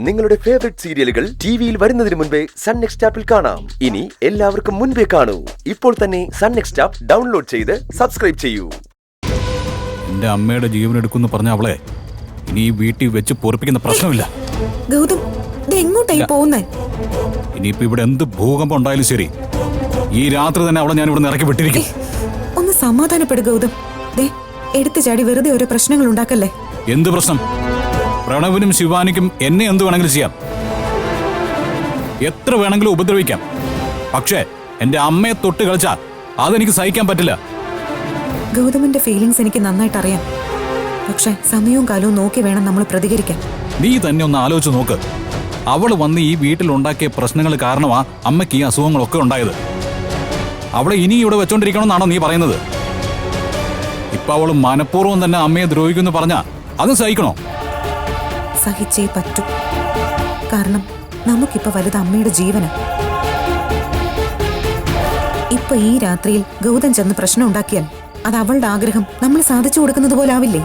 നിങ്ങളുടെ ഫേവറേറ്റ് സീരിയലുകൾ ടിവിയിൽ വരുന്നതിന് മുൻപേ സൺ നെക്സ്റ്റ് ആപ്പിൽ കാണാം. ഇനി എല്ലാവർക്കും മുൻപേ കാണൂ. ഇപ്പോൾ തന്നെ സൺ നെക്സ്റ്റ് ആപ്പ് ഡൗൺലോഡ് ചെയ്ത് സബ്സ്ക്രൈബ് ചെയ്യൂ. എന്റെ അമ്മയുടെ ജീവൻ എടുക്കുന്നു പറഞ്ഞ അവളെ ഇനി ഈ വീട്ടിൽ വെച്ച് പൊറിപ്പിക്കുന്ന പ്രശ്നമില്ല. ഗൗതം, എങ്ങോട്ടായി പോകുന്നേ? ഇനിയിപ്പോ ഇവിടെ എന്ത് ഭൂകമ്പം ഉണ്ടായാലും ശരി, ഈ രാത്രി തന്നെ അവളെ ഞാൻ ഇവിടെ ഇറക്കി വിട്ടിരിക്കും. ഒന്ന് സമാധാനപ്പെടു ഗൗതം. എടുത്തു ചാടി വെറുതെ ഓരോ പ്രശ്നങ്ങൾ ഉണ്ടാക്കല്ലേ. എന്ത് പ്രശ്നം? പ്രണവിനും ശിവാനിക്കും എന്നെ എന്ത് വേണമെങ്കിലും ചെയ്യാം, എത്ര വേണമെങ്കിലും ഉപദ്രവിക്കാം. പക്ഷേ എന്റെ അമ്മയെ തൊട്ട് കളിച്ചാൽ അതെനിക്ക് സഹിക്കാൻ പറ്റില്ല. ഗൗതമിന്റെ ഫീലിങ്സ് എനിക്ക് നന്നായിട്ട് അറിയാം. പക്ഷെ സമയവും കാലവും നോക്കി വേണം നമ്മൾ പ്രതികരിക്കാൻ. നീ തന്നെ ഒന്ന് ആലോചിച്ച് നോക്ക്. അവള് വന്ന് ഈ വീട്ടിൽ ഉണ്ടാക്കിയ പ്രശ്നങ്ങൾ കാരണമാ അമ്മയ്ക്ക് ഈ അസുഖങ്ങളൊക്കെ ഉണ്ടായത്. അവളെ ഇനി ഇവിടെ വെച്ചോണ്ടിരിക്കണമെന്നാണോ നീ പറയുന്നത്? ഇപ്പൊ അവള് മനഃപൂർവ്വം തന്നെ അമ്മയെ ദ്രോഹിക്കുമെന്ന് പറഞ്ഞാ അത് സഹിക്കണോ? സഹിച്ചേ പറ്റൂ. കാരണം നമുക്കിപ്പോ വലുത് അമ്മയുടെ ജീവന്. ഇപ്പൊ ഈ രാത്രിയിൽ ഗൗതം ചെന്ന് പ്രശ്നം ഉണ്ടാക്കിയാൽ അത് അവളുടെ ആഗ്രഹം നമ്മൾ സാധിച്ചു കൊടുക്കുന്നത് പോലെ ആവില്ലേ?